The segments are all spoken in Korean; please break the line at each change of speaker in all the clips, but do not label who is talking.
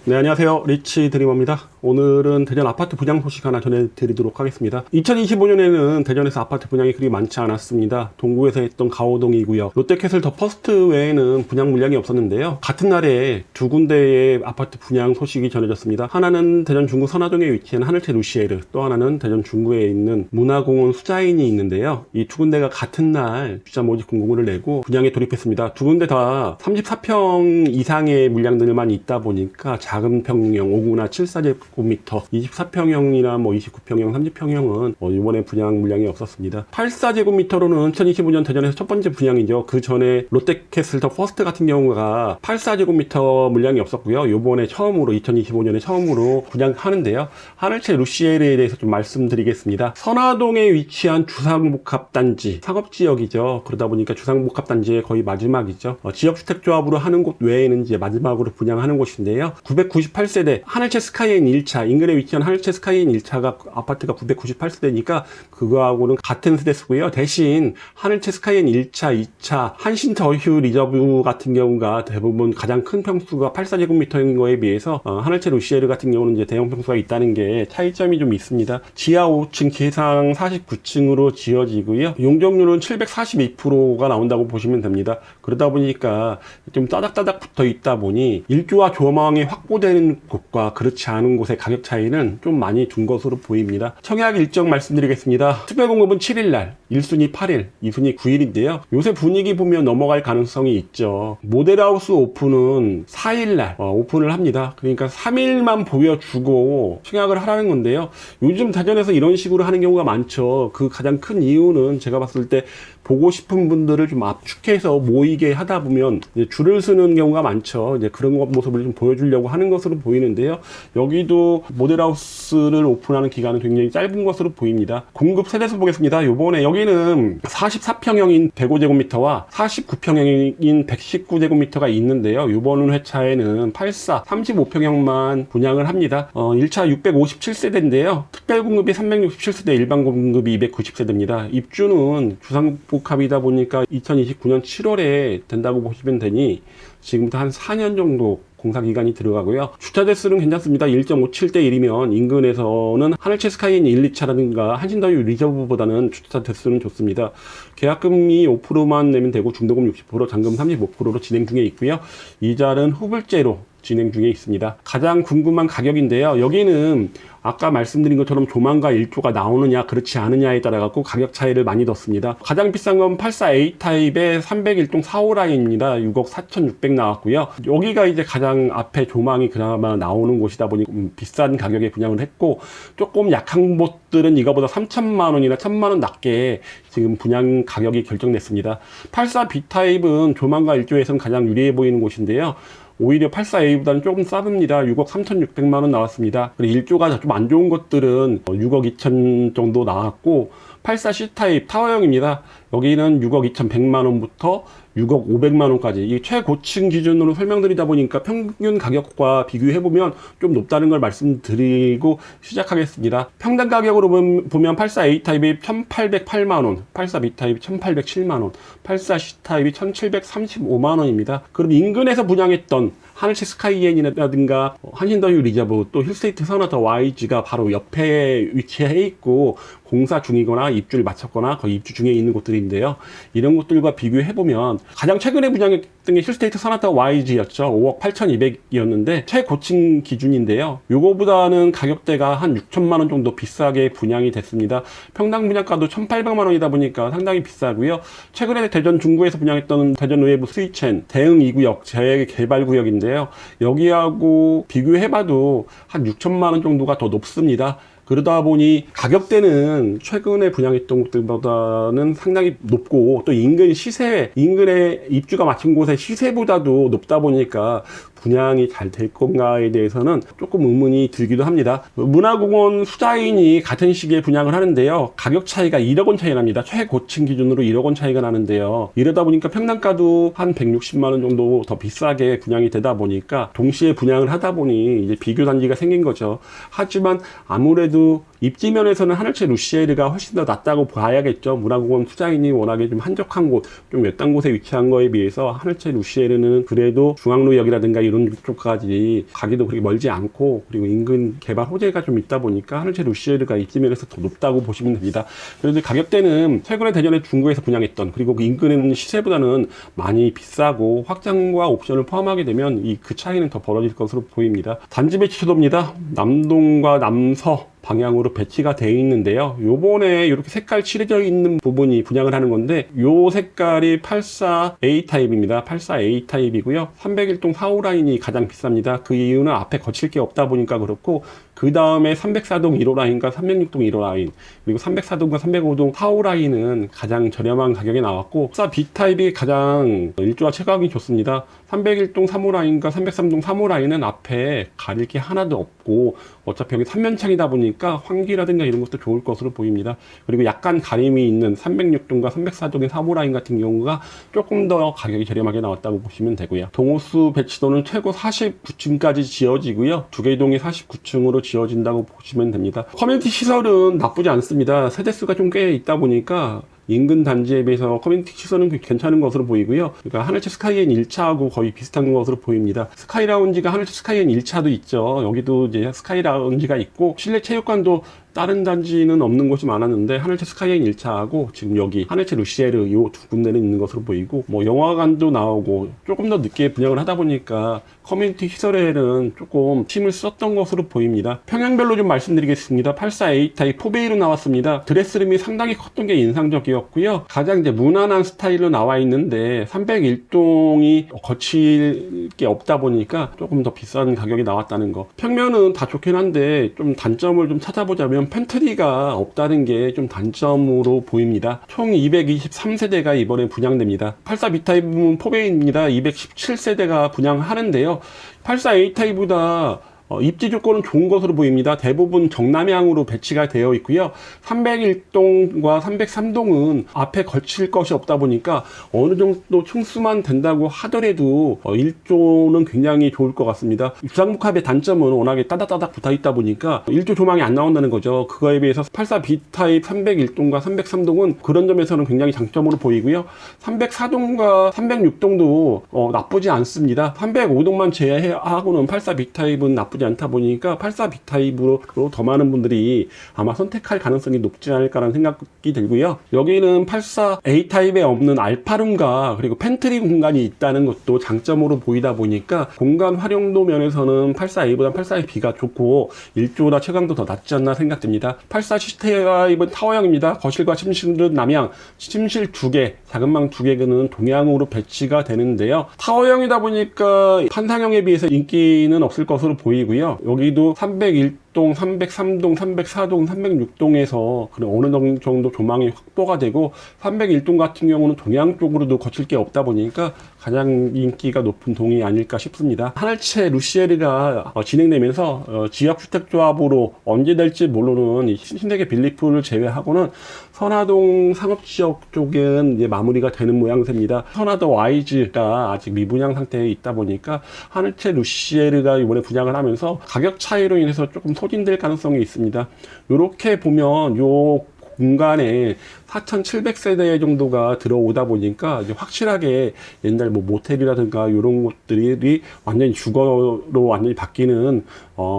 네, 안녕하세요. 리치 드리머입니다. 오늘은 대전 아파트 분양 소식 하나 전해드리도록 하겠습니다. 2025년에는 대전에서 아파트 분양이 그리 많지 않았습니다. 동구에서 했던 가오동이고요. 롯데캐슬 더 퍼스트 외에는 분양 물량이 없었는데요. 같은 날에 두 군데의 아파트 분양 소식이 전해졌습니다. 하나는 대전 중구 선화동에 위치한 하늘채 루시에르, 또 하나는 대전 중구에 있는 문화공원 수자인이 있는데요. 이 두 군데가 같은 날 주자 모집 공고를 내고 분양에 돌입했습니다. 두 군데 다 34평 이상의 물량들만 있다 보니까 작은 평형 5구나 7사제곱미터, 24평형이나 29평형, 30평형은 이번에 분양 물량이 없었습니다. 8사제곱미터로는 2025년 대전에서 첫 번째 분양이죠. 그 전에 롯데캐슬 더 퍼스트 같은 경우가 8사제곱미터 물량이 없었고요. 이번에 처음으로 2025년에 처음으로 분양하는데요. 하늘채 루시에르에 대해서 좀 말씀드리겠습니다. 선화동에 위치한 주상복합단지, 상업지역이죠. 그러다 보니까 주상복합단지의 거의 마지막이죠. 지역주택조합으로 하는 곳 외에는 이제 마지막으로 분양하는 곳인데요. 998세대 하늘채 스카이엔 1차, 인근에 위치한 하늘채 스카이엔 1차가 아파트가 998세대니까 그거하고는 같은 세대수고요. 대신 하늘채 스카이엔 1차, 2차, 한신더휴 리저브 같은 경우가 대부분 가장 큰 평수가 84제곱미터인 거에 비해서 하늘채 루시에르 같은 경우는 이제 대형 평수가 있다는 게 차이점이 좀 있습니다. 지하 5층, 계상 49층으로 지어지고요. 용적률은 742%가 나온다고 보시면 됩니다. 그러다 보니까 좀 따닥따닥 붙어 있다 보니 일조와 조망이 확보되는 곳과 그렇지 않은 곳의 가격 차이는 좀 많이 둔 것으로 보입니다. 청약 일정 말씀드리겠습니다. 특별 공급은 7일날, 1순위 8일, 2순위 9일인데요. 요새 분위기 보면 넘어갈 가능성이 있죠. 모델하우스 오픈은 4일날 오픈을 합니다. 그러니까 3일만 보여주고 청약을 하라는 건데요. 요즘 대전에서 이런 식으로 하는 경우가 많죠. 그 가장 큰 이유는 제가 봤을 때 보고 싶은 분들을 좀 압축해서 모이게 하다 보면 이제 줄을 서는 경우가 많죠. 이제 그런 모습을 좀 보여주려고 하는 것으로 보이는데요. 여기도 모델하우스를 오픈하는 기간은 굉장히 짧은 것으로 보입니다. 공급 세대수 보겠습니다. 요번에 여기는 44평형인 105제곱미터와 49평형인 119제곱미터가 있는데요. 요번 회차에는 84, 35평형만 분양을 합니다. 1차 657세대인데요. 특별 공급이 367세대, 일반 공급이 290세대입니다. 입주는 주상복합이다 보니까 2029년 7월에 된다고 보시면 되니 지금부터 한 4년 정도 공사기간이 들어가고요. 주차 대수는 괜찮습니다. 1.57대 1이면 인근에서는 하늘채 스카이엔 1, 2차라든가 한신더휴 리저브보다는 주차 대수는 좋습니다. 계약금이 5%만 내면 되고 중도금 60%, 잔금 35%로 진행 중에 있고요. 이자는 후불제로 진행 중에 있습니다. 가장 궁금한 가격인데요. 여기는 아까 말씀드린 것처럼 조망과 일조가 나오느냐 그렇지 않느냐에 따라 갖고 가격 차이를 많이 뒀습니다. 가장 비싼 건 84A 타입의 301동 4호 라인입니다. 6억 4,600 나왔고요. 여기가 이제 가장 앞에 조망이 그나마 나오는 곳이다 보니 비싼 가격에 분양을 했고, 조금 약한 곳들은 이거보다 3천만 원이나 1천만 원 낮게 지금 분양 가격이 결정됐습니다. 84B 타입은 조망과 일조에서는 가장 유리해 보이는 곳인데요. 오히려 84A보다는 조금 싸습니다. 6억 3,600만 원 나왔습니다. 그리고 일조가 좀 안 좋은 것들은 6억 2천 정도 나왔고, 84C 타입 타워형입니다. 여기는 6억 2,100만 원부터 6억 500만 원까지 이 최고층 기준으로 설명드리다 보니까 평균 가격과 비교해보면 좀 높다는 걸 말씀드리고 시작하겠습니다. 평당 가격으로 보면 84A 타입이 1,808만 원, 84B 타입이 1,807만 원, 84C 타입이 1,735만 원입니다. 그럼 인근에서 분양했던 하늘채 스카이엔이라든가 한신더휴 리저브, 또 힐스테이트 선화더 YG가 바로 옆에 위치해 있고 공사 중이거나 입주를 마쳤거나 거의 입주 중에 있는 곳들인데요. 이런 곳들과 비교해보면 가장 최근에 분양했던 게 힐스테이트 선화더 YG였죠. 5억 8,200이었는데 최고층 기준인데요. 요거보다는 가격대가 한 6천만 원 정도 비싸게 분양이 됐습니다. 평당 분양가도 1,800만 원이다 보니까 상당히 비싸고요. 최근에 대전 중구에서 분양했던 대전 의회부 스위첸 대응 2구역 재개발구역인데요. 여기하고 비교해봐도 한 6천만 원 정도가 더 높습니다. 그러다 보니 가격대는 최근에 분양했던 곳들보다는 상당히 높고, 또 인근 시세, 인근에 입주가 마친 곳의 시세보다도 높다 보니까 분양이 잘 될 건가에 대해서는 조금 의문이 들기도 합니다. 문화공원 수자인이 같은 시기에 분양을 하는데요. 가격 차이가 1억 원 차이 납니다. 최고층 기준으로 1억 원 차이가 나는데요. 이러다 보니까 평당가도 한 160만 원 정도 더 비싸게 분양이 되다 보니까 동시에 분양을 하다 보니 이제 비교 단지가 생긴 거죠. 하지만 아무래도 입지면에서는 하늘채 루시에르가 훨씬 더 낫다고 봐야겠죠. 문화공원 투자인이 워낙에 좀 한적한 곳, 좀 외딴 곳에 위치한 거에 비해서 하늘채 루시에르는 그래도 중앙로역이라든가 이런 쪽까지 가기도 그렇게 멀지 않고, 그리고 인근 개발 호재가 좀 있다 보니까 하늘채 루시에르가 입지면에서 더 높다고 보시면 됩니다. 그런데 가격대는 최근에 대전에 중구에서 분양했던, 그리고 그 인근은 시세보다는 많이 비싸고 확장과 옵션을 포함하게 되면 그 차이는 더 벌어질 것으로 보입니다. 단지 배치 초도입니다. 남동과 남서 방향으로 배치가 되어 있는데요. 요번에 이렇게 색깔 칠해져 있는 부분이 분양을 하는 건데, 요 색깔이 84A 타입입니다. 84A 타입이고요. 301동 4호 라인이 가장 비쌉니다. 그 이유는 앞에 거칠 게 없다 보니까 그렇고, 그 다음에 304동 1호 라인과 306동 1호 라인, 그리고 304동과 305동 4호 라인은 가장 저렴한 가격에 나왔고, 4B 타입이 가장 일조와 체감이 좋습니다. 301동 3호 라인과 303동 3호 라인은 앞에 가릴 게 하나도 없고, 어차피 여기 3면창이다 보니까 환기라든가 이런 것도 좋을 것으로 보입니다. 그리고 약간 가림이 있는 306동과 304동의 3호 라인 같은 경우가 조금 더 가격이 저렴하게 나왔다고 보시면 되고요. 동호수 배치도는 최고 49층까지 지어지고요. 두 개 동이 49층으로 지어진다고 보시면 됩니다. 커뮤니티 시설은 나쁘지 않습니다. 세대수가 좀 꽤 있다 보니까 인근 단지에 비해서 커뮤니티 시설은 괜찮은 것으로 보이고요. 그러니까 하늘채 스카이엔 1차하고 거의 비슷한 것으로 보입니다. 스카이 라운지가 하늘채 스카이엔 1차도 있죠. 여기도 이제 스카이 라운지가 있고, 실내 체육관도 다른 단지는 없는 곳이 많았는데 하늘채 스카이엔 1차하고 지금 여기 하늘채 루시에르 요 두 군데는 있는 것으로 보이고, 뭐 영화관도 나오고 조금 더 늦게 분양을 하다 보니까 커뮤니티 시설에는 조금 힘을 썼던 것으로 보입니다. 평양별로 좀 말씀드리겠습니다. 84A 타입 4베이로 나왔습니다. 드레스룸이 상당히 컸던 게 인상적이었고요. 가장 이제 무난한 스타일로 나와 있는데 301동이 거칠 게 없다 보니까 조금 더 비싼 가격이 나왔다는 거. 평면은 다 좋긴 한데 좀 단점을 좀 찾아보자면 팬트리가 없다는 게 좀 단점으로 보입니다. 총 223세대가 이번에 분양됩니다. 84B 타입은 4베이입니다. 217세대가 분양하는데요. 84A 타입보다 입지 조건은 좋은 것으로 보입니다. 대부분 정남향으로 배치가 되어 있고요. 301동과 303동은 앞에 걸칠 것이 없다 보니까 어느 정도 층수만 된다고 하더라도 일조는 굉장히 좋을 것 같습니다. 주상복합의 단점은 워낙에 따닥따닥 붙어 있다 보니까 일조 조망이 안 나온다는 거죠. 그거에 비해서 84B 타입 301동과 303동은 그런 점에서는 굉장히 장점으로 보이고요. 304동과 306동도 나쁘지 않습니다. 305동만 제외하고는 84B 타입은 나쁘지 않다 보니까 84B 타입으로 더 많은 분들이 아마 선택할 가능성이 높지 않을까라는 생각이 들고요. 여기는 84A 타입에 없는 알파룸과 그리고 팬트리 공간이 있다는 것도 장점으로 보이다 보니까 공간 활용도 면에서는 84A보다 84B가 좋고 일조나 채광도 더 낫지 않나 생각됩니다. 84C 타입은 타워형입니다. 거실과 침실은 남향, 침실 2개, 작은 방 2개는 동향으로 배치가 되는데요. 타워형이다 보니까 판상형에 비해서 인기는 없을 것으로 보이고요. 여기도 301동, 303동, 304동, 306동에서 어느 정도 조망이 확보가 되고, 301동 같은 경우는 동향 쪽으로도 거칠 게 없다 보니까 가장 인기가 높은 동이 아닐까 싶습니다. 하늘채 루시에르가 진행되면서 지역주택조합으로 언제 될지 모르는 신세계 빌리프를 제외하고는 선화동 상업지역 쪽은 이제 마무리가 되는 모양새입니다. 선화도 와이즈가 아직 미분양 상태에 있다 보니까 하늘채 루시에르가 이번에 분양을 하면서 가격 차이로 인해서 조금 소진될 가능성이 있습니다. 이렇게 보면 요 공간에 4,700세대 정도가 들어오다 보니까 이제 확실하게 옛날 모텔이라든가 이런 것들이 완전히 주거로 완전히 바뀌는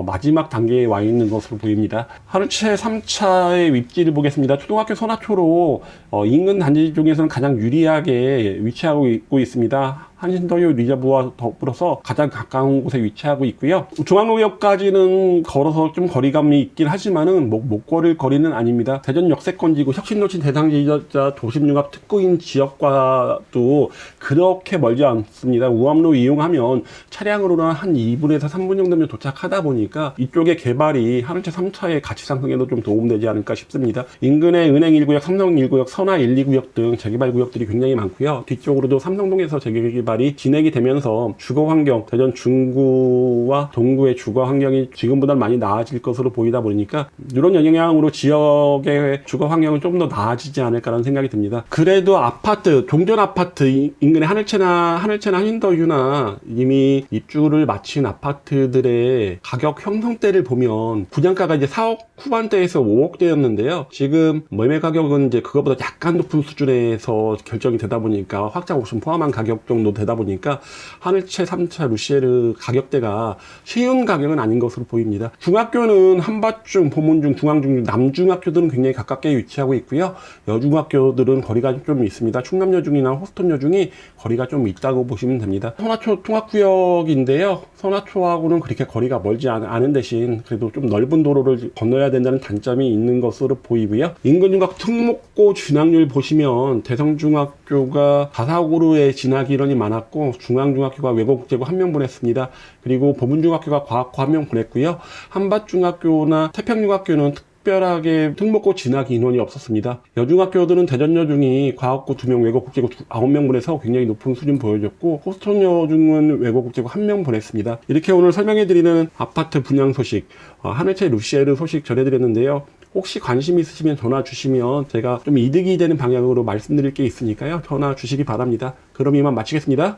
마지막 단계에 와 있는 것으로 보입니다. 하늘채 3차의 입지를 보겠습니다. 초등학교 선화초로 인근 단지 중에서는 가장 유리하게 위치하고 있습니다. 한신더유 리저브와 더불어서 가장 가까운 곳에 위치하고 있고요. 중앙로역까지는 걸어서 좀 거리감이 있긴 하지만은 못 걸을 거리는 아닙니다. 대전 역세권지구 혁신도시 대상지자 도심융합 특구인 지역과도 그렇게 멀지 않습니다. 우암로 이용하면 차량으로는 한 2분에서 3분 정도면 도착하다 보니까 이쪽의 개발이 하늘채 3차의 가치 상승에도 좀 도움되지 않을까 싶습니다. 인근에 은행 1구역, 삼성 1구역, 선화 1, 2구역 등 재개발 구역들이 굉장히 많고요. 뒤쪽으로도 삼성동에서 재개발이 진행이 되면서 주거 환경, 대전 중구와 동구의 주거 환경이 지금보다 많이 나아질 것으로 보이다 보니까 이런 영향으로 지역의 주거 환경은 좀 더 나아지지 않을까라는 생각이 듭니다. 그래도 아파트, 종전 아파트 인근의 하늘채나 한신더유나 이미 입주를 마친 아파트들의 가격 형성대를 보면 분양가가 이제 4억 후반대에서 5억대였는데요. 지금 매매 가격은 이제 그거보다 약간 높은 수준에서 결정이 되다 보니까 확장 옵션 포함한 가격 정도 되다 보니까 하늘채 3차 루시에르 가격대가 쉬운 가격은 아닌 것으로 보입니다. 중학교는 한밭중, 보문중, 중앙중, 남중학교들은 굉장히 가깝게 위치하고 있고요. 여중학교들은 거리가 좀 있습니다. 충남여중이나 호스턴여중이 거리가 좀 있다고 보시면 됩니다. 선화초 통합구역인데요. 선화초하고는 그렇게 거리가 멀지 않은 대신 그래도 좀 넓은 도로를 건너야 된다는 단점이 있는 것으로 보이고요. 인근 중학 특목고 진학률 보시면 대성중학교가 가사고루의 진학 인원이 많았고 중앙중학교가 외고국제고 1명 보냈습니다. 그리고 보문중학교가 과학고 1명 보냈고요. 한밭중학교나 태평중학교는 특별하게 특목고 진학 인원이 없었습니다. 여중학교들은 대전여중이 과학고 2명, 외고국제고 9명 보내서 굉장히 높은 수준 보여줬고 호스턴여중은 외고국제고 1명 보냈습니다. 이렇게 오늘 설명해드리는 아파트 분양 소식, 하늘채 루시에르 소식 전해드렸는데요. 혹시 관심 있으시면 전화 주시면 제가 좀 이득이 되는 방향으로 말씀드릴 게 있으니까요. 전화 주시기 바랍니다. 그럼 이만 마치겠습니다.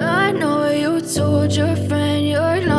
I know you told your friend you're lying.